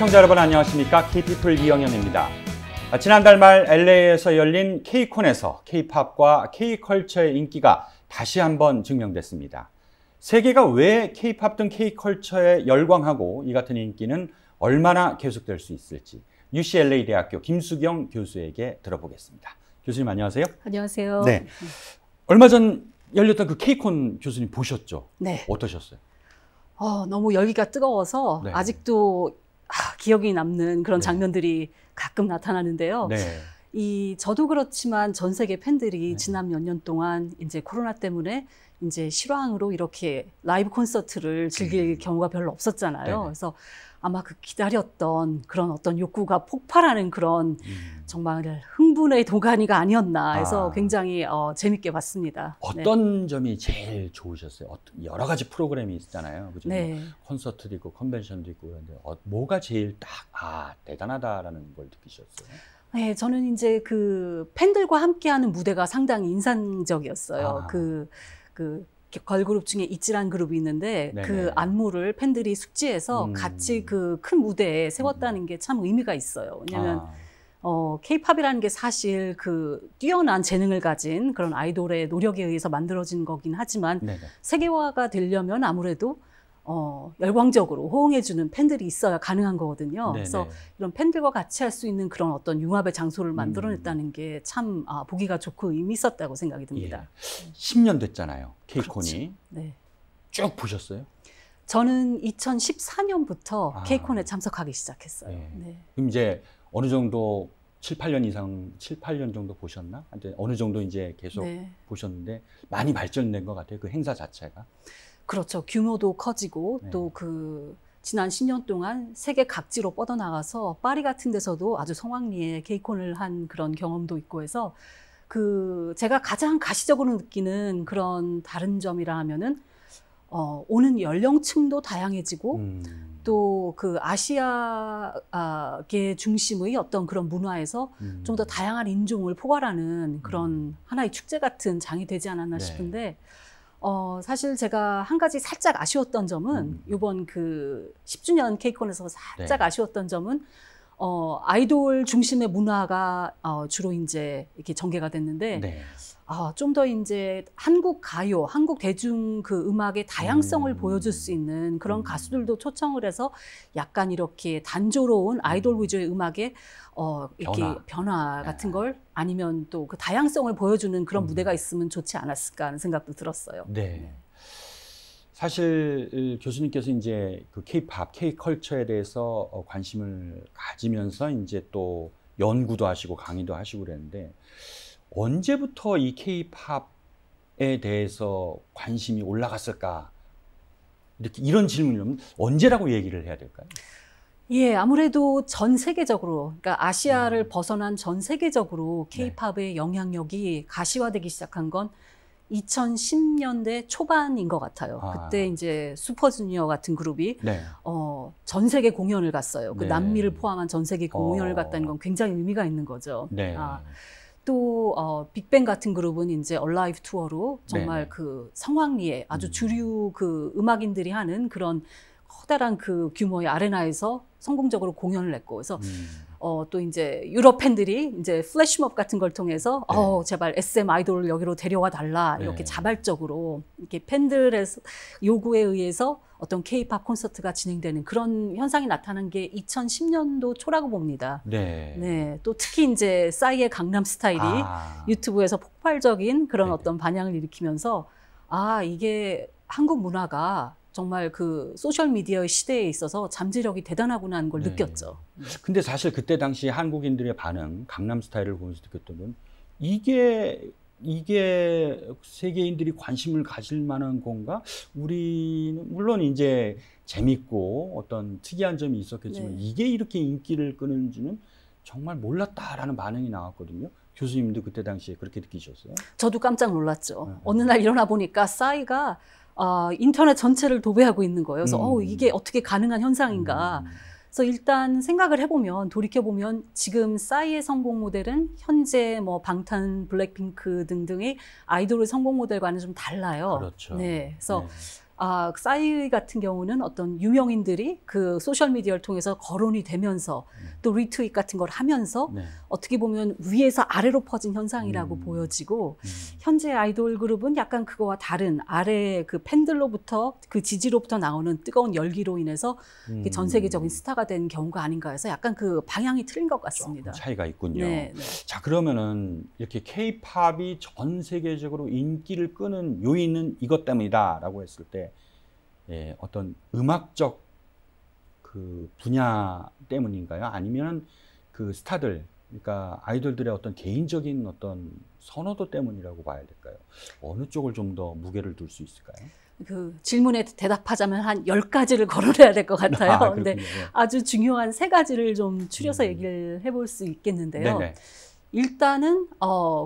시청자 여러분 안녕하십니까? K피플 이영현입니다. 지난달 말 LA에서 열린 K콘에서 K-팝과 K-컬처의 인기가 다시 한번 증명됐습니다. 세계가 왜 K-팝 등 K-컬처에 열광하고 이 같은 인기는 얼마나 계속될 수 있을지 UCLA 대학교 김수경 교수에게 들어보겠습니다. 교수님 안녕하세요. 안녕하세요. 네. 얼마 전 열렸던 그 K콘 교수님 보셨죠? 네. 어떠셨어요? 너무 열기가 뜨거워서 네. 아직도 기억이 남는 그런 장면들이 가끔 나타나는데요. 네. 저도 그렇지만 전 세계 팬들이 지난 몇 년 동안 이제 코로나 때문에 이제 실황으로 이렇게 라이브 콘서트를 즐길 경우가 별로 없었잖아요. 네네. 그래서 아마 그 기다렸던 그런 어떤 욕구가 폭발하는 그런 정말 흥분의 도가니가 아니었나 해서 굉장히 재밌게 봤습니다. 어떤 점이 제일 좋으셨어요? 여러 가지 프로그램이 있잖아요. 그죠? 네. 콘서트도 있고 컨벤션도 있고 그런데 뭐가 제일 딱 대단하다라는 걸 느끼셨어요? 네, 저는 이제 그 팬들과 함께하는 무대가 상당히 인상적이었어요. 그 걸그룹 중에 있지란 그룹이 있는데 네네. 그 안무를 팬들이 숙지해서 같이 그 큰 무대에 세웠다는 게 참 의미가 있어요. 왜냐하면 K-팝이라는 게 사실 그 뛰어난 재능을 가진 그런 아이돌의 노력에 의해서 만들어진 거긴 하지만 네네. 세계화가 되려면 아무래도 열광적으로 호응해주는 팬들이 있어야 가능한 거거든요. 네네. 그래서 이런 팬들과 같이 할 수 있는 그런 어떤 융합의 장소를 만들어냈다는 게 참 보기가 좋고 의미 있었다고 생각이 듭니다. 예. 10년 됐잖아요. K콘이. 그렇죠. 네. 쭉 보셨어요? 저는 2014년부터 K콘에 참석하기 시작했어요. 네. 네. 그럼 이제 어느 정도 7, 8년 정도 보셨나? 어느 정도 이제 계속 네. 보셨는데 많이 발전된 것 같아요. 그 행사 자체가. 그렇죠. 규모도 커지고 네. 또 그 지난 10년 동안 세계 각지로 뻗어나가서 파리 같은 데서도 아주 성황리에 K콘을 한 그런 경험도 있고 해서 제가 가장 가시적으로 느끼는 그런 다른 점이라 하면은 오는 연령층도 다양해지고 또 그 아시아계 중심의 어떤 그런 문화에서 좀 더 다양한 인종을 포괄하는 그런 하나의 축제 같은 장이 되지 않았나 네. 싶은데 사실 제가 한 가지 살짝 아쉬웠던 점은 이번 그 10주년 K콘에서 살짝 네. 아쉬웠던 점은 아이돌 중심의 문화가 주로 이제 이렇게 전개가 됐는데 네. 좀 더 이제 한국 가요, 한국 대중 그 음악의 다양성을 보여줄 수 있는 그런 가수들도 초청을 해서 약간 이렇게 단조로운 아이돌 위주의 음악의 이렇게 변화 같은 걸 아니면 또 그 다양성을 보여주는 그런 무대가 있으면 좋지 않았을까 하는 생각도 들었어요. 네. 사실 교수님께서 이제 그 K-팝, K-컬처에 대해서 관심을 가지면서 이제 또 연구도 하시고 강의도 하시고 그랬는데 언제부터 이 K-팝에 대해서 관심이 올라갔을까? 이런 질문이면 언제라고 얘기를 해야 될까요? 예, 아무래도 전 세계적으로, 그러니까 아시아를 벗어난 전 세계적으로 K-팝의 영향력이 가시화되기 시작한 건 2010년대 초반인 것 같아요. 그때 이제 슈퍼주니어 같은 그룹이 네. 전 세계 공연을 갔어요. 그 네. 남미를 포함한 전 세계 공연을 갔다는 건 굉장히 의미가 있는 거죠. 네. 또 빅뱅 같은 그룹은 이제 얼라이브 투어로 정말 네네. 그 성황리에 아주 주류 그 음악인들이 하는 그런 커다란 그 규모의 아레나에서 성공적으로 공연을 했고, 그래서 또 이제 유럽 팬들이 이제 플래시몹 같은 걸 통해서 제발 SM 아이돌을 여기로 데려와 달라 이렇게 자발적으로 이렇게 팬들의 요구에 의해서 어떤 K-팝 콘서트가 진행되는 그런 현상이 나타난 게 2010년도 초라고 봅니다. 네. 네, 또 특히 이제 싸이의 강남 스타일이 유튜브에서 폭발적인 그런 어떤 반향을 일으키면서 이게 한국 문화가 정말 그 소셜미디어의 시대에 있어서 잠재력이 대단하구나 하는 걸 느꼈죠. 근데 사실 그때 당시 한국인들의 반응, 강남 스타일을 보면서 느꼈던 건 이게 세계인들이 관심을 가질 만한 건가? 우리는 물론 이제 재밌고 어떤 특이한 점이 있었겠지만 이게 이렇게 인기를 끄는지는 정말 몰랐다라는 반응이 나왔거든요. 교수님도 그때 당시에 그렇게 느끼셨어요? 저도 깜짝 놀랐죠. 어느 날 일어나 보니까 싸이가 인터넷 전체를 도배하고 있는 거예요. 그래서 이게 어떻게 가능한 현상인가. 그래서 일단 생각을 해보면, 돌이켜보면 지금 싸이의 성공 모델은 현재 뭐 방탄, 블랙핑크 등등의 아이돌의 성공 모델과는 좀 달라요. 그렇죠. 네. 그래서 싸이 같은 경우는 어떤 유명인들이 그 소셜미디어를 통해서 거론이 되면서 또 리트윗 같은 걸 하면서 네. 어떻게 보면 위에서 아래로 퍼진 현상이라고 보여지고 현재 아이돌 그룹은 약간 그거와 다른 아래 그 팬들로부터 그 지지로부터 나오는 뜨거운 열기로 인해서 전 세계적인 스타가 된 경우가 아닌가 해서 약간 그 방향이 틀린 것 같습니다. 차이가 있군요. 네, 네. 자, 그러면은 이렇게 K-팝이 전 세계적으로 인기를 끄는 요인은 이것 때문이다라고 했을 때 예, 어떤 음악적 그 분야 때문인가요? 아니면 그 스타들, 그러니까 아이돌들의 어떤 개인적인 어떤 선호도 때문이라고 봐야 될까요? 어느 쪽을 좀 더 무게를 둘 수 있을까요? 그 질문에 대답하자면 한 10가지를 거론해야 될 것 같아요. 근데 아주 중요한 3가지를 좀 추려서 얘기를 해볼 수 있겠는데요. 네네. 일단은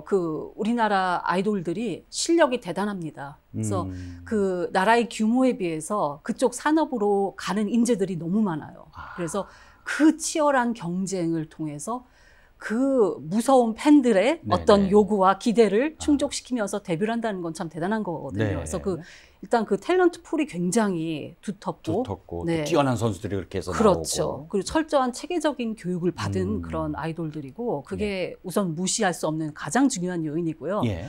그 우리나라 아이돌들이 실력이 대단합니다. 그래서 그 나라의 규모에 비해서 그쪽 산업으로 가는 인재들이 너무 많아요. 그래서 그 치열한 경쟁을 통해서 그 무서운 팬들의 어떤 요구와 기대를 충족시키면서 데뷔를 한다는 건 참 대단한 거거든요. 네. 그래서 일단 그 탤런트 풀이 굉장히 두텁고 네. 또 뛰어난 선수들이 그렇게 해서 그렇죠. 나오고. 그리고 철저한 체계적인 교육을 받은 그런 아이돌들이고 그게 우선 무시할 수 없는 가장 중요한 요인이고요. 예.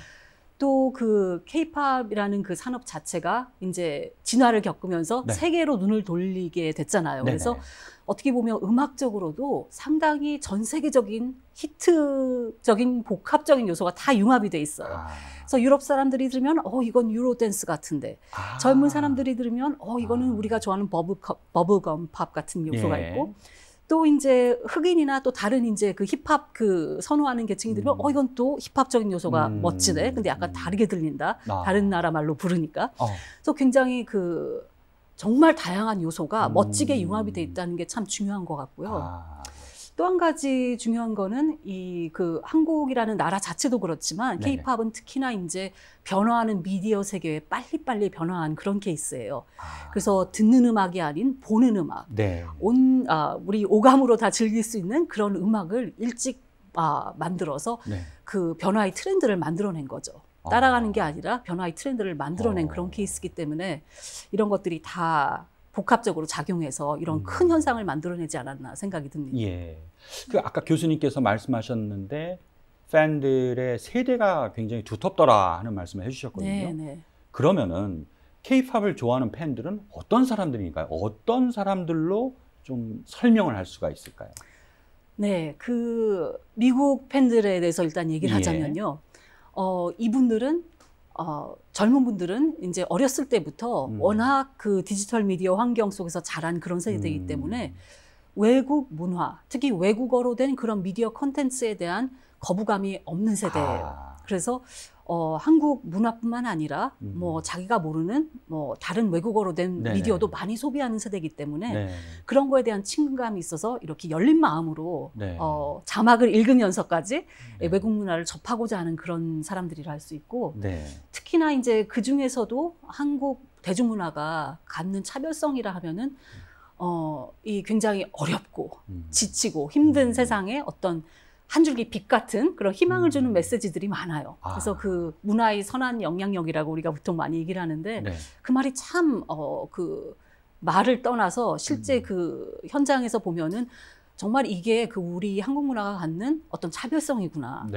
또 그 K-팝이라는 그 산업 자체가 이제 진화를 겪으면서 세계로 눈을 돌리게 됐잖아요. 그래서 어떻게 보면 음악적으로도 상당히 전 세계적인 히트적인 복합적인 요소가 다 융합이 돼 있어요. 그래서 유럽 사람들이 들으면 이건 유로 댄스 같은데 젊은 사람들이 들으면 이거는 우리가 좋아하는 버블검 팝 같은 요소가 있고 또 이제 흑인이나 또 다른 이제 그 힙합 그 선호하는 계층이 들으면 이건 또 힙합적인 요소가 멋지네. 근데 약간 다르게 들린다. 다른 나라 말로 부르니까. 그래서 굉장히 그 정말 다양한 요소가 멋지게 융합이 돼 있다는 게 참 중요한 것 같고요. 또 한 가지 중요한 거는 이 그 한국이라는 나라 자체도 그렇지만 K-팝은 특히나 이제 변화하는 미디어 세계에 빨리빨리 변화한 그런 케이스예요. 그래서 듣는 음악이 아닌 보는 음악, 우리 오감으로 다 즐길 수 있는 그런 음악을 일찍 만들어서 그 변화의 트렌드를 만들어낸 거죠. 따라가는 게 아니라 변화의 트렌드를 만들어낸 그런 케이스이기 때문에 이런 것들이 다 복합적으로 작용해서 이런 큰 현상을 만들어내지 않았나 생각이 듭니다. 예. 그 아까 교수님께서 말씀하셨는데 팬들의 세대가 굉장히 두텁더라 하는 말씀을 해주셨거든요. 네네. 그러면은 K-팝을 좋아하는 팬들은 어떤 사람들인가요? 어떤 사람들로 좀 설명을 할 수가 있을까요? 네, 그 미국 팬들에 대해서 일단 얘기를 하자면요. 이분들은 젊은 분들은 이제 어렸을 때부터 워낙 그 디지털 미디어 환경 속에서 자란 그런 세대이기 때문에 외국 문화, 특히 외국어로 된 그런 미디어 콘텐츠에 대한 거부감이 없는 세대예요. 그래서 한국 문화뿐만 아니라 뭐 자기가 모르는 뭐 다른 외국어로 된 미디어도 많이 소비하는 세대이기 때문에 그런 거에 대한 친근감이 있어서 이렇게 열린 마음으로 자막을 읽으면서까지 외국 문화를 접하고자 하는 그런 사람들이라 할 수 있고 특히나 이제 그 중에서도 한국 대중문화가 갖는 차별성이라 하면은 이 굉장히 어렵고 지치고 힘든 세상에 어떤 한 줄기 빛 같은 그런 희망을 주는 메시지들이 많아요. 그래서 그 문화의 선한 영향력이라고 우리가 보통 많이 얘기를 하는데 그 말이 참 그 말을 떠나서 실제 그 현장에서 보면은 정말 이게 그 우리 한국 문화가 갖는 어떤 차별성이구나.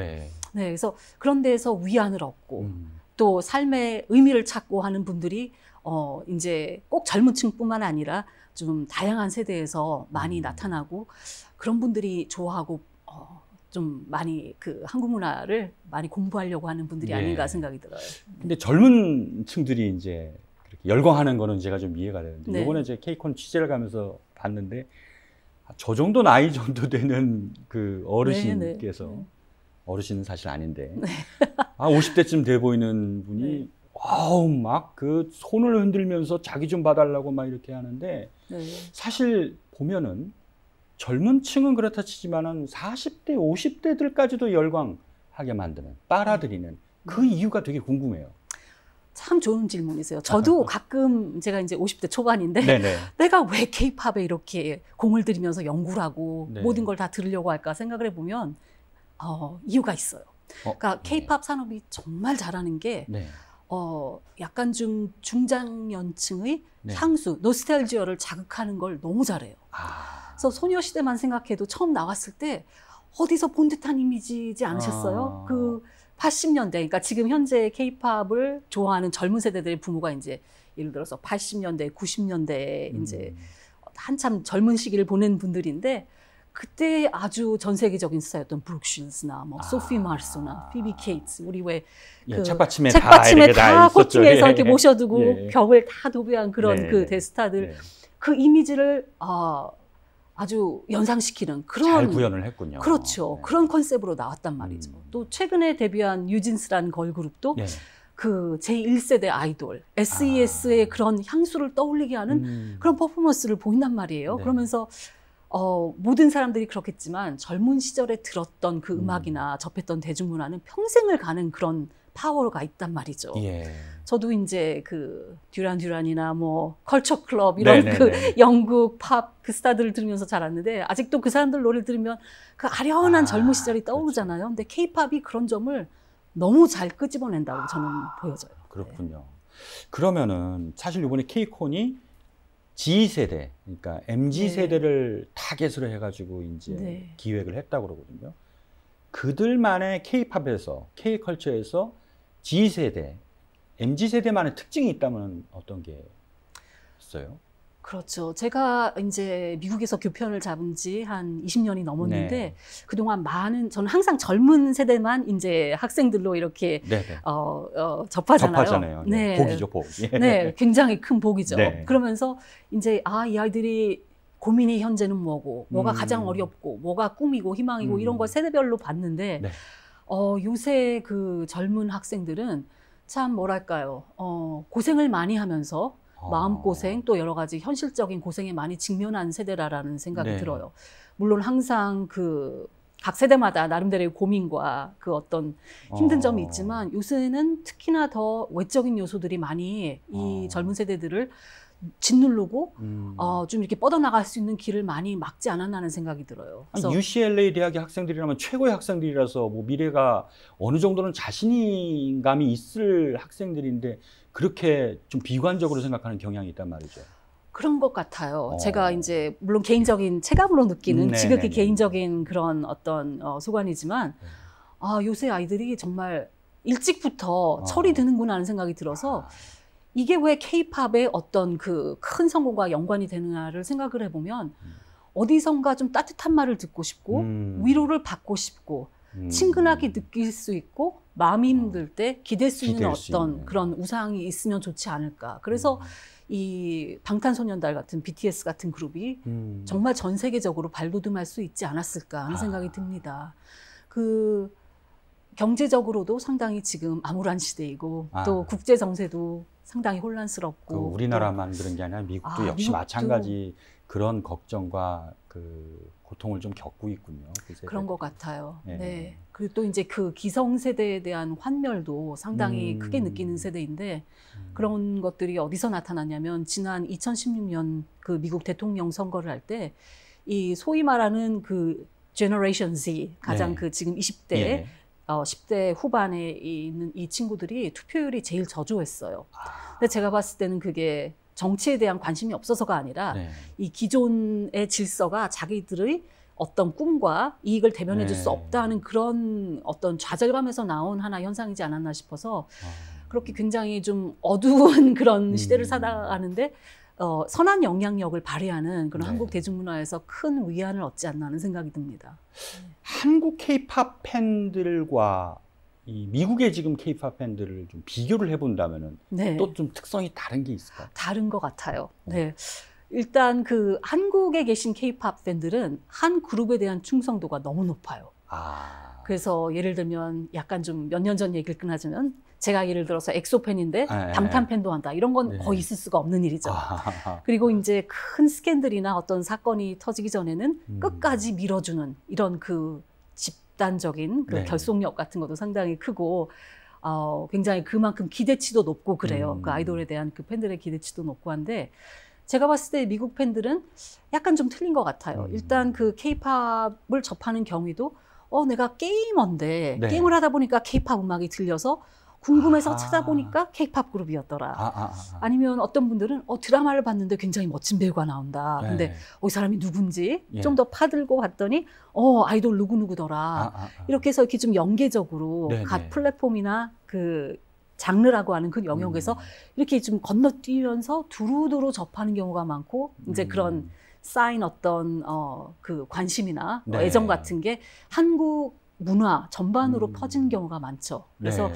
그래서 그런 데에서 위안을 얻고 또 삶의 의미를 찾고 하는 분들이 이제 꼭 젊은 층뿐만 아니라 좀 다양한 세대에서 많이 나타나고 그런 분들이 좋아하고 좀 많이 그 한국 문화를 많이 공부하려고 하는 분들이 아닌가 생각이 들어요. 근데 젊은 층들이 이제 그렇게 열광하는 거는 제가 좀 이해가 되는데 이번에 이제 K-콘 취재를 가면서 봤는데 저 정도 나이 정도 되는 그 어르신께서 어르신은 사실 아닌데 50대쯤 돼 보이는 분이 막 그 손을 흔들면서 자기 좀 봐달라고 막 이렇게 하는데 사실 보면은 젊은 층은 그렇다 치지만은 40대, 50대들까지도 열광하게 만드는, 빨아들이는 그 이유가 되게 궁금해요. 참 좋은 질문이세요. 저도 가끔 제가 이제 50대 초반인데 내가 왜 K-팝에 이렇게 공을 들이면서 연구를 하고 모든 걸 다 들으려고 할까 생각을 해보면 이유가 있어요. 그러니까 K-팝 산업이 정말 잘하는 게 약간 좀 중장년층의 네. 향수, 노스탈지아를 자극하는 걸 너무 잘해요. 그래서 소녀시대만 생각해도 처음 나왔을 때 어디서 본 듯한 이미지지 않으셨어요? 그 80년대, 그러니까 지금 현재 케이팝을 좋아하는 젊은 세대들의 부모가 이제 예를 들어서 80년대, 90년대에 이제 한참 젊은 시기를 보낸 분들인데 그때 아주 전 세계적인 스타였던 브룩 쉴즈나 뭐 소피 마르소나 피비 케이츠, 우리 왜 예, 그 책받침에 다 코팅해서 예. 이렇게 모셔두고 예. 벽을 다 도배한 그런 네, 그 네. 대스타들 네. 그 이미지를 아주 연상시키는 잘 그런 구현을 했군요. 그렇죠. 네. 그런 컨셉으로 나왔단 말이죠. 또 최근에 데뷔한 뉴진스라는 걸그룹도 네. 그 제1세대 아이돌 SES의 그런 향수를 떠올리게 하는 그런 퍼포먼스를 보인단 말이에요. 네. 그러면서 모든 사람들이 그렇겠지만 젊은 시절에 들었던 그 음악이나 접했던 대중문화는 평생을 가는 그런 파워가 있단 말이죠. 예. 저도 이제 그 듀란듀란이나 뭐 컬처 클럽 이런 네네네. 그 영국 팝 그 스타들을 들으면서 자랐는데 아직도 그 사람들 노래를 들으면 그 아련한 젊은 시절이 떠오르잖아요. 근데 케이팝이 그런 점을 너무 잘 끄집어낸다고 저는 보여져요. 그렇군요. 그러면은 사실 이번에 케이콘이 G세대, 그러니까 MZ세대를 타겟으로 해가지고 이제 네. 기획을 했다고 그러거든요. 그들만의 케이팝에서, K컬처에서 G세대, MZ세대만의 특징이 있다면 어떤 게 있어요? 그렇죠. 제가 이제 미국에서 교편을 잡은 지 한 20년이 넘었는데 네. 그동안 저는 항상 젊은 세대만 이제 학생들로 이렇게 네네. 접하잖아요. 네. 복이죠, 복. 예. 네, 굉장히 큰 복이죠. 네. 그러면서 이제 이 아이들이 고민의 현재는 뭐고, 뭐가 가장 어렵고, 뭐가 꿈이고 희망이고 이런 걸 세대별로 봤는데 네. 요새 그 젊은 학생들은 참 뭐랄까요, 고생을 많이 하면서 마음고생 또 여러 가지 현실적인 고생에 많이 직면한 세대라는 생각이 네. 들어요. 물론 항상 각 세대마다 나름대로의 고민과 그 어떤 힘든 점이 있지만 요새는 특히나 더 외적인 요소들이 많이 이 젊은 세대들을 짓누르고 좀 이렇게 뻗어나갈 수 있는 길을 많이 막지 않았나 하는 생각이 들어요. 그래서 UCLA 대학의 학생들이라면 최고의 학생들이라서 뭐 미래가 어느 정도는 자신감이 있을 학생들인데 그렇게 좀 비관적으로 생각하는 경향이 있단 말이죠. 그런 것 같아요. 제가 이제 물론 개인적인 체감으로 느끼는 지극히 개인적인 그런 어떤 소관이지만 요새 아이들이 정말 일찍부터 철이 드는구나 하는 생각이 들어서 이게 왜 케이팝의 어떤 그 큰 성공과 연관이 되느냐를 생각을 해보면 어디선가 좀 따뜻한 말을 듣고 싶고 위로를 받고 싶고 친근하게 느낄 수 있고 마음이 힘들 때 기댈 수 있는 어떤 그런 우상이 있으면 좋지 않을까. 그래서 이 방탄소년단 같은 BTS 같은 그룹이 정말 전 세계적으로 발돋움할 수 있지 않았을까 하는 생각이 듭니다. 그 경제적으로도 상당히 지금 암울한 시대이고 또 국제 정세도 상당히 혼란스럽고 우리나라만 그런 게 아니라 미국도 역시 마찬가지 그런 걱정과 그 고통을 좀 겪고 있군요. 그런 것 같아요. 네. 네. 그리고 또 이제 그 기성세대에 대한 환멸도 상당히 크게 느끼는 세대인데 그런 것들이 어디서 나타났냐면 지난 2016년 그 미국 대통령 선거를 할 때 이 소위 말하는 그 제너레이션 Z 가장 그 지금 20대 10대 후반에 있는 이 친구들이 투표율이 제일 저조했어요. 근데 제가 봤을 때는 그게 정치에 대한 관심이 없어서가 아니라 이 기존의 질서가 자기들의 어떤 꿈과 이익을 대변해 줄 수 없다는 그런 어떤 좌절감에서 나온 하나 현상이지 않았나 싶어서 그렇게 굉장히 좀 어두운 그런 시대를 살아가는데 선한 영향력을 발휘하는 그런 한국 대중문화에서 큰 위안을 얻지 않나 하는 생각이 듭니다. 한국 케이팝 팬들과 이 미국의 지금 케이팝 팬들을 좀 비교를 해본다면은 또 좀 특성이 다른 게 있을까요? 다른 것 같아요. 네. 일단 그 한국에 계신 케이팝 팬들은 한 그룹에 대한 충성도가 너무 높아요. 그래서 예를 들면 약간 좀 몇 년 전 얘기를 끊어주면 제가 예를 들어서 엑소 팬인데 방탄 팬도 한다. 이런 건 거의 있을 수가 없는 일이죠. 그리고 이제 큰 스캔들이나 어떤 사건이 터지기 전에는 끝까지 밀어주는 이런 그 집단적인 그 결속력 같은 것도 상당히 크고 굉장히 그만큼 기대치도 높고 그래요. 그 아이돌에 대한 그 팬들의 기대치도 높고 한데 제가 봤을 때 미국 팬들은 약간 좀 틀린 것 같아요. 일단 그 케이팝을 접하는 경위도 내가 게이머인데 게임을 하다 보니까 케이팝 음악이 들려서 궁금해서 아하. 찾아보니까 케이팝 그룹이었더라. 아. 아니면 어떤 분들은 드라마를 봤는데 굉장히 멋진 배우가 나온다. 네. 근데 이 사람이 누군지 예. 좀 더 파들고 봤더니 아이돌 누구누구더라. 이렇게 해서 이렇게 좀 연계적으로 네네. 각 플랫폼이나 그 장르라고 하는 그 영역에서 이렇게 좀 건너뛰면서 두루두루 접하는 경우가 많고 이제 그런 쌓인 어떤 그 관심이나 네. 애정 같은 게 한국 문화 전반으로 퍼진 경우가 많죠. 그래서 네.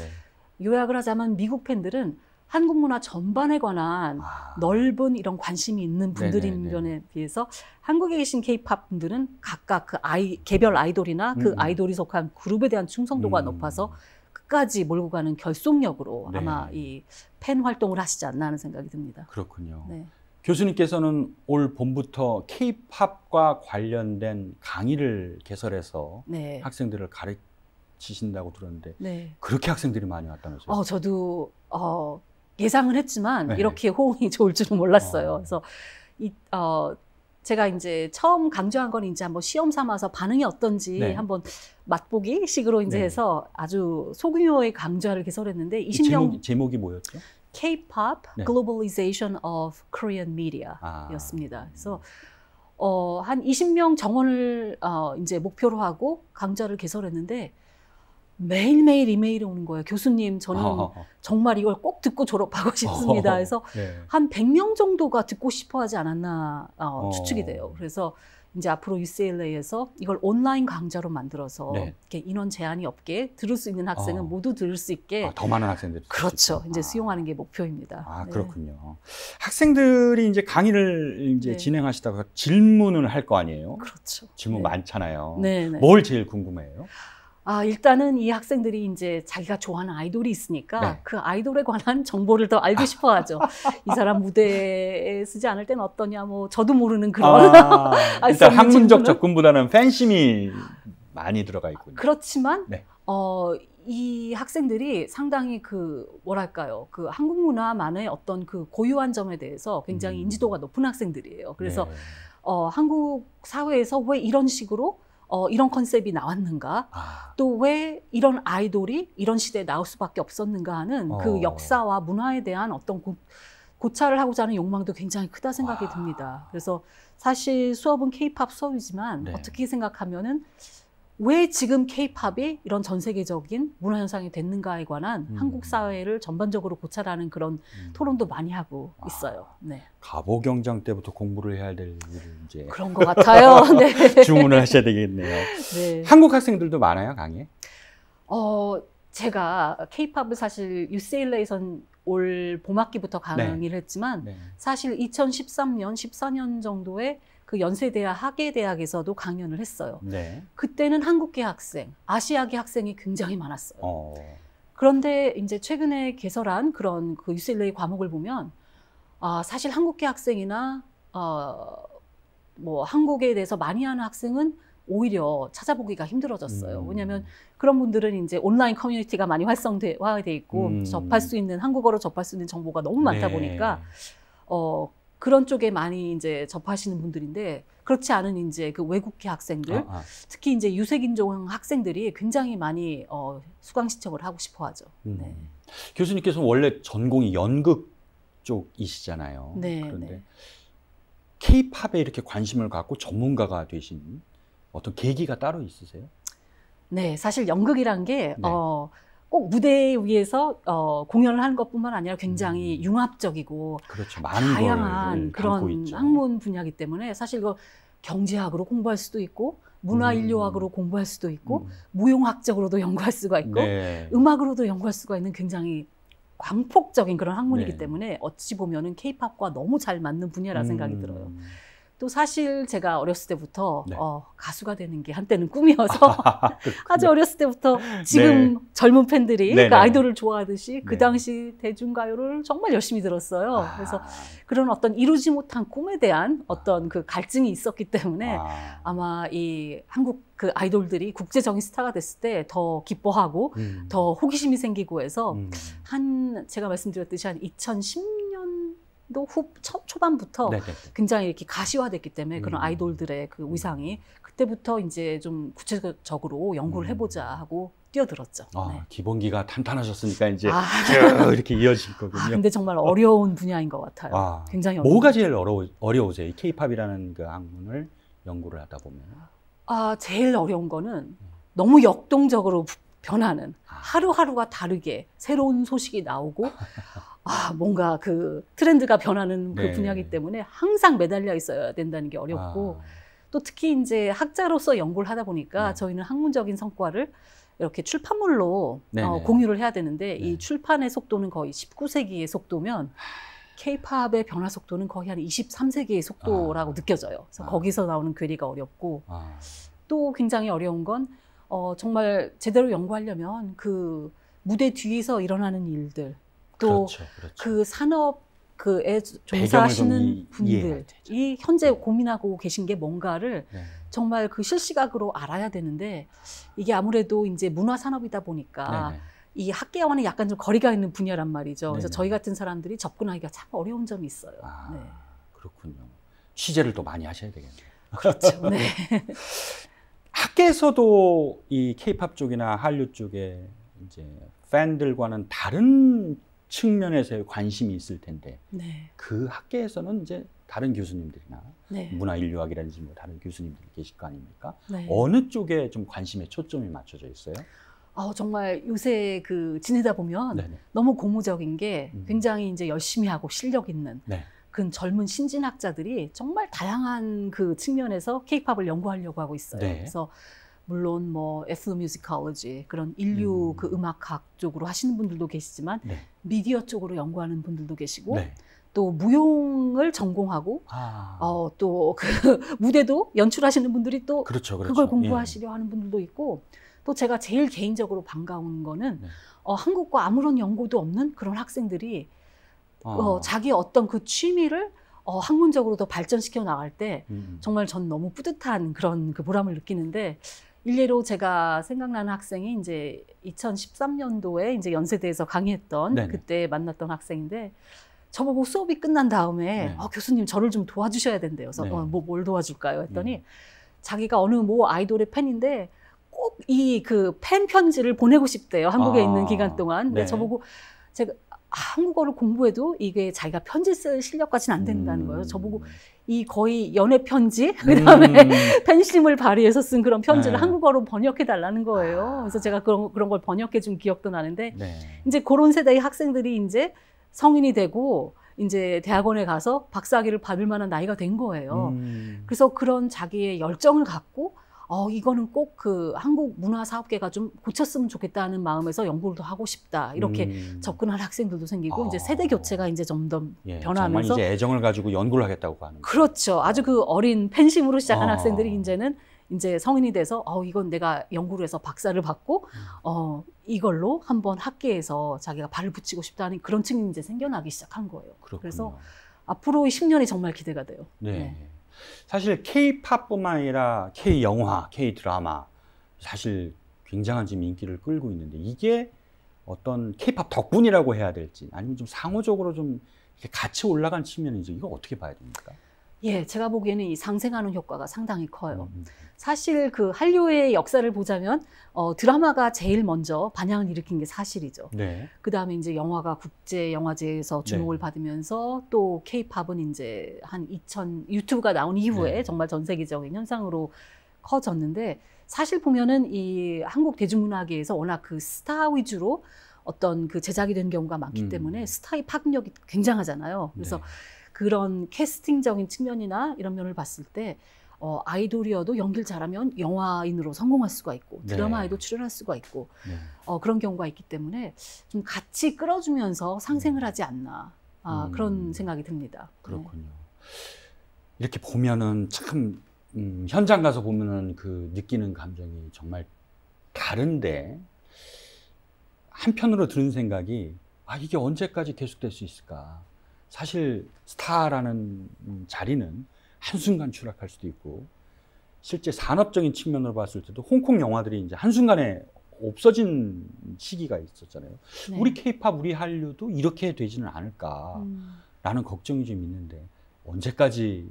요약을 하자면 미국 팬들은 한국 문화 전반에 관한 넓은 이런 관심이 있는 분들인 네네네. 면에 비해서 한국에 계신 케이팝 분들은 각각 그 개별 아이돌이나 그 아이돌이 속한 그룹에 대한 충성도가 높아서 끝까지 몰고 가는 결속력으로 네. 아마 이 팬 활동을 하시지 않나 하는 생각이 듭니다. 그렇군요. 네. 교수님께서는 올 봄부터 K-팝과 관련된 강의를 개설해서 네. 학생들을 가르치신다고 들었는데 네. 그렇게 학생들이 많이 왔다면서요? 저도 예상을 했지만 네. 이렇게 호응이 좋을 줄은 몰랐어요. 그래서 제가 이제 처음 강조한 건 이제 한번 시험 삼아서 반응이 어떤지 네. 한번 맛보기 식으로 이제 네. 해서 아주 소규모의 강좌를 개설했는데 20명 제목이 뭐였죠? K-pop 네. Globalization of Korean Media였습니다. 그래서 한 20명 정원을 이제 목표로 하고 강좌를 개설했는데 매일매일 이메일이 오는 거예요. 교수님, 저는 정말 이걸 꼭 듣고 졸업하고 싶습니다. 그래서 네. 한 100명 정도가 듣고 싶어 하지 않았나 추측이 돼요. 그래서 이제 앞으로 UCLA에서 이걸 온라인 강좌로 만들어서 네. 이렇게 인원 제한이 없게 들을 수 있는 학생은 모두 들을 수 있게 더 많은 학생들이 그렇죠. 이제 수용하는 게 목표입니다. 네. 그렇군요. 학생들이 이제 강의를 이제 네. 진행하시다가 질문을 할 거 아니에요? 그렇죠. 질문 네. 많잖아요. 네, 네. 뭘 제일 궁금해요? 일단은 이 학생들이 이제 자기가 좋아하는 아이돌이 있으니까 네. 그 아이돌에 관한 정보를 더 알고 싶어 하죠. 이 사람 무대에 쓰지 않을 땐 어떠냐, 뭐, 저도 모르는 그런. 알수 일단 없는 학문적 질문을. 접근보다는 팬심이 많이 들어가 있군요. 그렇지만, 네. 이 학생들이 상당히 뭐랄까요. 그 한국 문화만의 어떤 그 고유한 점에 대해서 굉장히 인지도가 높은 학생들이에요. 그래서, 네. 한국 사회에서 왜 이런 식으로 이런 컨셉이 나왔는가? 또 왜 이런 아이돌이 이런 시대에 나올 수밖에 없었는가 하는 그 역사와 문화에 대한 어떤 고찰을 하고자 하는 욕망도 굉장히 크다 생각이 듭니다. 그래서 사실 수업은 K-팝 수업이지만 네. 어떻게 생각하면은 왜 지금 K-팝이 이런 전 세계적인 문화 현상이 됐는가에 관한 한국 사회를 전반적으로 고찰하는 그런 토론도 많이 하고 있어요. 네. 가보경장 때부터 공부를 해야 될 일을 이제 그런 것 같아요. 네. 주문을 하셔야 되겠네요. 네. 한국 학생들도 많아요, 강의에? 제가 K-팝을 사실 UCLA에선 올 봄학기부터 강의를 했지만 네. 사실 2013년, 14년 정도에 그 연세대학 학예대학에서도 강연을 했어요. 네. 그때는 한국계 학생, 아시아계 학생이 굉장히 많았어요. 그런데 이제 최근에 개설한 그런 그 UCLA 과목을 보면 사실 한국계 학생이나 뭐 한국에 대해서 많이 아는 학생은 오히려 찾아보기가 힘들어졌어요. 왜냐하면 그런 분들은 이제 온라인 커뮤니티가 많이 활성돼 있고 접할 수 있는 한국어로 접할 수 있는 정보가 너무 많다 네. 보니까 그런 쪽에 많이 이제 접하시는 분들인데 그렇지 않은 이제 그 외국계 학생들, 특히 이제 유색인종 학생들이 굉장히 많이 수강 신청을 하고 싶어하죠. 네. 교수님께서 원래 전공이 연극 쪽이시잖아요. 네, 그런데 네. K-팝에 이렇게 관심을 갖고 전문가가 되신 어떤 계기가 따로 있으세요? 네, 사실 연극이란 게 네. 꼭 무대 위에서 공연을 하는 것뿐만 아니라 굉장히 융합적이고 그렇죠. 많은 다양한 걸 담고 그런 있죠. 학문 분야이기 때문에 사실 이거 경제학으로 공부할 수도 있고 문화인류학으로 공부할 수도 있고 무용학적으로도 연구할 수가 있고 네. 음악으로도 연구할 수가 있는 굉장히 광폭적인 그런 학문이기 네. 때문에 어찌 보면은 K-팝과 너무 잘 맞는 분야라 생각이 들어요. 또 사실 제가 어렸을 때부터 네. 가수가 되는 게 한때는 꿈이어서 아주 어렸을 때부터 지금 네. 젊은 팬들이 네, 그 네. 아이돌을 좋아하듯이 그 네. 당시 대중가요를 정말 열심히 들었어요. 그래서 그런 어떤 이루지 못한 꿈에 대한 어떤 그 갈증이 있었기 때문에 아마 이 한국 그 아이돌들이 국제적인 스타가 됐을 때 더 기뻐하고 더 호기심이 생기고 해서 제가 말씀드렸듯이 한 2010년도 초반부터 네네네. 굉장히 이렇게 가시화됐기 때문에 그런 아이돌들의 그 위상이 그때부터 이제 좀 구체적으로 연구를 해보자 하고 뛰어들었죠. 네. 기본기가 탄탄하셨으니까 이제 쭉 이렇게 이어질 거군요. 근데 정말 어려운 분야인 것 같아요. 굉장히 뭐가 제일 어려우세요? 이 K-팝이라는 그 학문을 연구를 하다 보면. 제일 어려운 거는 너무 역동적으로 변하는, 하루하루가 다르게 새로운 소식이 나오고 뭔가 그 트렌드가 변하는 그 분야이기 때문에 항상 매달려 있어야 된다는 게 어렵고, 또 특히 이제 학자로서 연구를 하다 보니까 저희는 학문적인 성과를 이렇게 출판물로 공유를 해야 되는데 이 출판의 속도는 거의 19세기의 속도면 K-팝의 변화 속도는 거의 한 23세기의 속도라고 느껴져요. 그래서 거기서 나오는 괴리가 어렵고, 또 굉장히 어려운 건 정말 제대로 연구하려면 그 무대 뒤에서 일어나는 일들, 또 그 산업 그에 종사하시는 분들이 현재 고민하고 계신 게 뭔가를 정말 그 실시각으로 알아야 되는데, 이게 아무래도 이제 문화 산업이다 보니까 이 학계와는 약간 좀 거리가 있는 분야란 말이죠. 그래서 저희 같은 사람들이 접근하기가 참 어려운 점이 있어요. 그렇군요. 취재를 또 많이 하셔야 되겠네요. 그렇죠. 네. 학계에서도 이 K-팝 쪽이나 한류 쪽에 이제 팬들과는 다른 측면에서의 관심이 있을 텐데, 그 학계에서는 이제 다른 교수님들이나 문화인류학이라든지 뭐 다른 교수님들이 계실 거 아닙니까? 어느 쪽에 좀 관심의 초점이 맞춰져 있어요? 정말 요새 그 지내다 보면 너무 고무적인 게 굉장히 이제 열심히 하고 실력 있는 그 젊은 신진학자들이 정말 다양한 그 측면에서 K-팝을 연구하려고 하고 있어요. 그래서 물론 뭐 에스노뮤지컬로지 그런 인류 그 음악학 쪽으로 하시는 분들도 계시지만 미디어 쪽으로 연구하는 분들도 계시고 또 무용을 전공하고 또 그 무대도 연출하시는 분들이 또 그걸 공부하시려 하는 분들도 있고, 또 제가 제일 개인적으로 반가운 거는 한국과 아무런 연고도 없는 그런 학생들이 자기 어떤 그 취미를 학문적으로 더 발전시켜 나갈 때 정말 전 너무 뿌듯한 그런 그 보람을 느끼는데, 일례로 제가 생각나는 학생이 이제 2013년도에 이제 연세대에서 강의했던 그때 만났던 학생인데, 저보고 수업이 끝난 다음에 교수님 저를 좀 도와주셔야 된대요. 그래서 뭘 도와줄까요? 했더니 자기가 어느 뭐 아이돌의 팬인데 꼭 이 그 팬 편지를 보내고 싶대요. 한국에 있는 기간 동안. 근데 저보고 제가 한국어를 공부해도 이게 자기가 편지 쓸 실력까지는 안 된다는 거예요. 저보고 이 거의 연애 편지, 그다음에 팬심을 발휘해서 쓴 그런 편지를 한국어로 번역해 달라는 거예요. 그래서 제가 그런 걸 번역해 준 기억도 나는데, 이제 그런 세대의 학생들이 이제 성인이 되고 이제 대학원에 가서 박사학위를 받을 만한 나이가 된 거예요. 그래서 그런 자기의 열정을 갖고 이거는 꼭 그 한국 문화 사업계가 좀 고쳤으면 좋겠다는 마음에서 연구를 더 하고 싶다, 이렇게 접근할 학생들도 생기고, 이제 세대 교체가 이제 점점 변하면서 정말 이제 애정을 가지고 연구를 하겠다고 하는. 그렇죠. 아주 그 어린 팬심으로 시작한 학생들이 이제는 이제 성인이 돼서 이건 내가 연구를 해서 박사를 받고 이걸로 한번 학계에서 자기가 발을 붙이고 싶다는 그런 측면이 이제 생겨나기 시작한 거예요. 그렇군요. 그래서 앞으로의 10년이 정말 기대가 돼요. 사실 K-팝뿐만 아니라 K-영화, K-드라마 사실 굉장한 지금 인기를 끌고 있는데, 이게 어떤 K-팝 덕분이라고 해야 될지 아니면 좀 상호적으로 좀 이렇게 같이 올라간 측면인지, 이거 어떻게 봐야 됩니까? 제가 보기에는 이 상생하는 효과가 상당히 커요. 사실 그 한류의 역사를 보자면 드라마가 제일 먼저 반향을 일으킨 게 사실이죠. 그 다음에 이제 영화가 국제 영화제에서 주목을 받으면서, 또 K-팝은 이제 한 유튜브가 나온 이후에 정말 전 세계적인 현상으로 커졌는데, 사실 보면은 이 한국 대중문화계에서 워낙 그 스타 위주로 어떤 그 제작이 된 경우가 많기 때문에 스타의 파급력이 굉장하잖아요. 그래서 그런 캐스팅적인 측면이나 이런 면을 봤을 때 아이돌이어도 연기를 잘하면 영화인으로 성공할 수가 있고, 드라마에도 출연할 수가 있고, 그런 경우가 있기 때문에 좀 같이 끌어주면서 상생을 하지 않나, 그런 생각이 듭니다. 그렇군요. 이렇게 보면은 참 현장 가서 보면은 그 느끼는 감정이 정말 다른데, 한편으로 드는 생각이 이게 언제까지 계속될 수 있을까? 사실 스타라는 자리는 한순간 추락할 수도 있고, 실제 산업적인 측면으로 봤을 때도 홍콩 영화들이 이제 한순간에 없어진 시기가 있었잖아요. 우리 K-팝, 우리 한류도 이렇게 되지는 않을까라는 걱정이 좀 있는데, 언제까지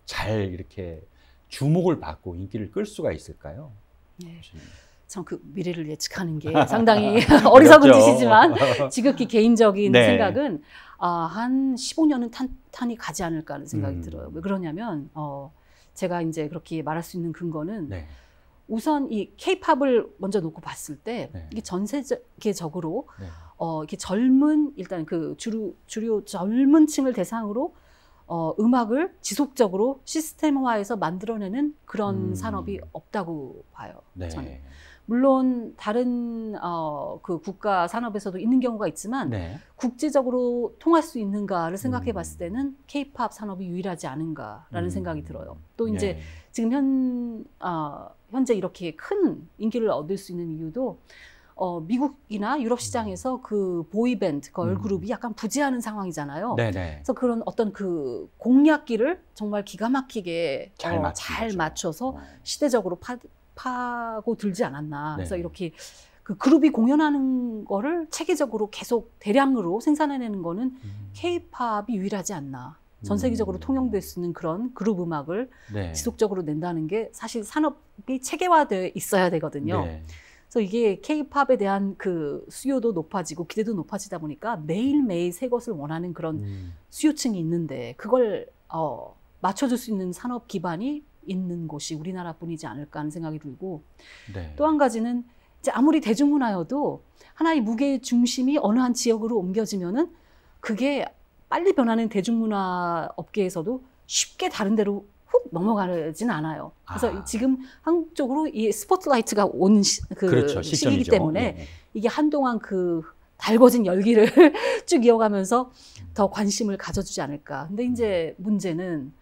잘 이렇게 주목을 받고 인기를 끌 수가 있을까요? 참 그 미래를 예측하는 게 상당히 어리석은 짓이지만 지극히 개인적인 네. 생각은 한 15년은 탄이 가지 않을까 하는 생각이 들어요. 왜 그러냐면 제가 이제 그렇게 말할 수 있는 근거는 네. 우선 이 K-팝을 먼저 놓고 봤을 때 네. 이게 전 세계적으로 네. 이렇게 젊은 일단 그 주류 젊은 층을 대상으로 음악을 지속적으로 시스템화해서 만들어내는 그런 산업이 없다고 봐요. 네. 저는. 물론 다른 그 국가 산업에서도 있는 경우가 있지만 네. 국제적으로 통할 수 있는가를 생각해 봤을 때는 K-팝 산업이 유일하지 않은가라는 생각이 들어요. 또 이제 네. 지금 현재 이렇게 큰 인기를 얻을 수 있는 이유도 미국이나 유럽 시장에서 그 보이밴드, 걸그룹이 약간 부재하는 상황이잖아요. 네네. 그래서 그런 어떤 그 공략기를 정말 기가 막히게 잘 맞춘 잘 거죠. 맞춰서 시대적으로 파고 들지 않았나. 네. 그래서 이렇게 그 그룹이 공연하는 거를 체계적으로 계속 대량으로 생산해내는 거는 K-팝이 유일하지 않나. 전 세계적으로 통용될 수 있는 그런 그룹 음악을 네. 지속적으로 낸다는 게 사실 산업이 체계화되어 있어야 되거든요. 네. 그래서 이게 K-팝에 대한 그 수요도 높아지고 기대도 높아지다 보니까 매일매일 새 것을 원하는 그런 수요층이 있는데 그걸 맞춰줄 수 있는 산업 기반이 있는 곳이 우리나라뿐이지 않을까 하는 생각이 들고 네. 또 한 가지는 이제 아무리 대중문화여도 하나의 무게의 중심이 어느 한 지역으로 옮겨지면은 그게 빨리 변하는 대중문화 업계에서도 쉽게 다른 데로 훅 넘어가진 않아요. 그래서 지금 한국 쪽으로 이 스포트라이트가 온 그렇죠. 시기이기 시점이죠. 때문에 네. 이게 한동안 그 달궈진 열기를 쭉 이어가면서 더 관심을 가져주지 않을까. 근데 이제 문제는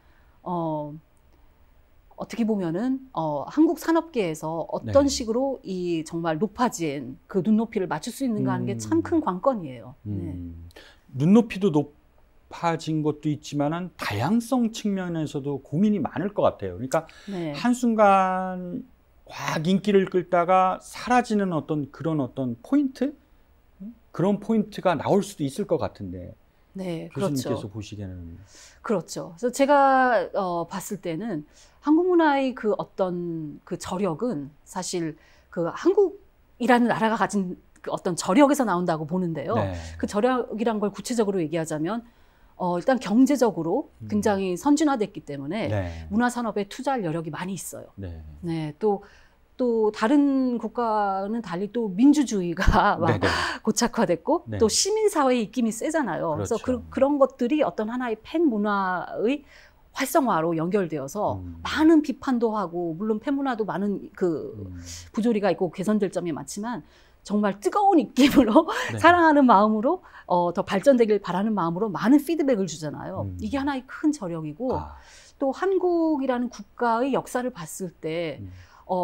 어떻게 보면은 한국 산업계에서 어떤 네. 식으로 이 정말 높아진 그 눈높이를 맞출 수 있는가 하는 게 참 큰 관건이에요. 네. 눈높이도 높아진 것도 있지만은 다양성 측면에서도 고민이 많을 것 같아요. 그러니까 네. 한순간 확 인기를 끌다가 사라지는 그런 포인트? 그런 포인트가 나올 수도 있을 것 같은데. 네, 교수님께서 그렇죠. 보시기에는. 그렇죠. 그래서 제가 봤을 때는 한국 문화의 그 어떤 그 저력은 사실 그 한국이라는 나라가 가진 그 어떤 저력에서 나온다고 보는데요. 네. 그 저력이란 걸 구체적으로 얘기하자면 일단 경제적으로 굉장히 선진화됐기 때문에 네. 문화 산업에 투자할 여력이 많이 있어요. 네. 네, 또 다른 국가는 달리 또 민주주의가 막 네네. 고착화됐고 네. 또 시민사회의 입김이 세잖아요. 그래서 그렇죠. 그런 것들이 어떤 하나의 팬 문화의 활성화로 연결되어서 많은 비판도 하고 물론 팬 문화도 많은 그 부조리가 있고 개선될 점이 많지만 정말 뜨거운 입김으로 네. 사랑하는 마음으로 더 발전되길 바라는 마음으로 많은 피드백을 주잖아요. 이게 하나의 큰 저력이고 또 한국이라는 국가의 역사를 봤을 때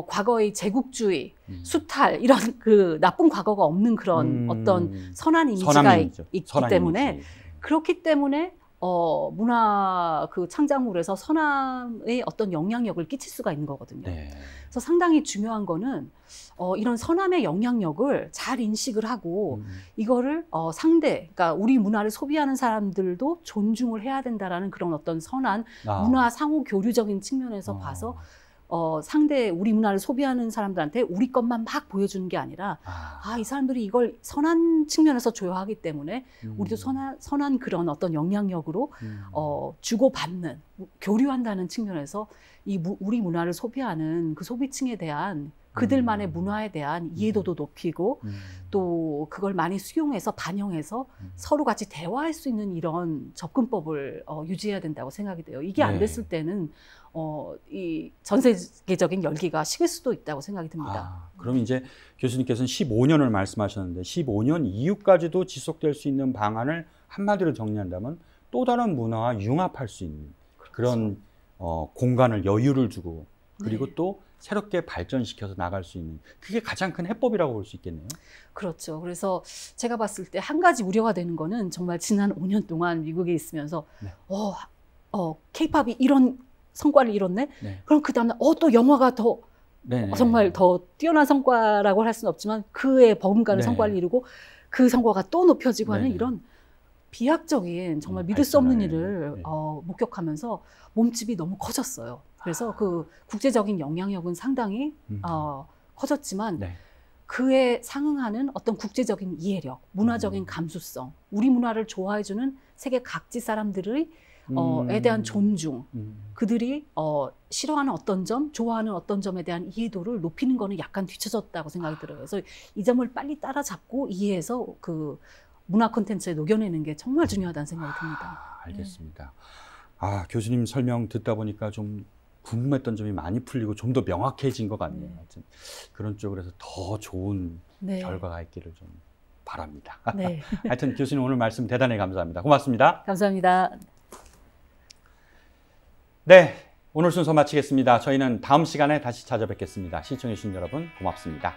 과거의 제국주의, 수탈 이런 그 나쁜 과거가 없는 그런 어떤 선한 이미지가 있기 때문에 이미지. 그렇기 때문에 문화 그 창작물에서 선함의 어떤 영향력을 끼칠 수가 있는 거거든요. 네. 그래서 상당히 중요한 거는 이런 선함의 영향력을 잘 인식을 하고 이거를 그러니까 우리 문화를 소비하는 사람들도 존중을 해야 된다라는 그런 어떤 선한 문화 상호 교류적인 측면에서 봐서 상대 우리 문화를 소비하는 사람들한테 우리 것만 막 보여주는 게 아니라 이 사람들이 이걸 선한 측면에서 조여하기 때문에 우리도 선한 그런 어떤 영향력으로 주고받는 교류한다는 측면에서 우리 문화를 소비하는 그 소비층에 대한 그들만의 문화에 대한 이해도도 높이고 또 그걸 많이 수용해서 반영해서 서로 같이 대화할 수 있는 이런 접근법을 유지해야 된다고 생각이 돼요. 이게 안 됐을 때는 이 전 세계적인 열기가 식을 수도 있다고 생각이 듭니다. 그럼 이제 교수님께서는 15년을 말씀하셨는데 15년 이후까지도 지속될 수 있는 방안을 한마디로 정리한다면 또 다른 문화와 융합할 수 있는 그런 공간을 여유를 주고 그리고 네. 또 새롭게 발전시켜서 나갈 수 있는 그게 가장 큰 해법이라고 볼 수 있겠네요. 그렇죠. 그래서 제가 봤을 때 한 가지 우려가 되는 거는 정말 지난 5년 동안 미국에 있으면서 네. K-팝이 이런 성과를 이뤘네? 네. 그럼 그 다음날 또 영화가 더 네네. 정말 더 뛰어난 성과라고 할 수는 없지만 그에 버금가는 네. 성과를 이루고 그 성과가 또 높여지고 하는 네네. 이런 비약적인 정말 믿을 수 없는 일을 네. 목격하면서 몸집이 너무 커졌어요. 그래서 그 국제적인 영향력은 상당히 커졌지만 네. 그에 상응하는 어떤 국제적인 이해력, 문화적인 감수성, 우리 문화를 좋아해주는 세계 각지 사람들의 에 대한 존중, 그들이 싫어하는 어떤 점, 좋아하는 어떤 점에 대한 이해도를 높이는 거는 약간 뒤쳐졌다고 생각이 들어요. 그래서 이 점을 빨리 따라잡고 이해해서 그 문화 콘텐츠에 녹여내는 게 정말 중요하다는 생각이 듭니다. 알겠습니다. 아, 교수님 설명 듣다 보니까 좀 궁금했던 점이 많이 풀리고 좀 더 명확해진 것 같네요. 하여튼 그런 쪽으로 해서 더 좋은 네. 결과가 있기를 좀 바랍니다. 네. 하여튼 교수님 오늘 말씀 대단히 감사합니다. 고맙습니다. 감사합니다. 네, 오늘 순서 마치겠습니다. 저희는 다음 시간에 다시 찾아뵙겠습니다. 시청해주신 여러분 고맙습니다.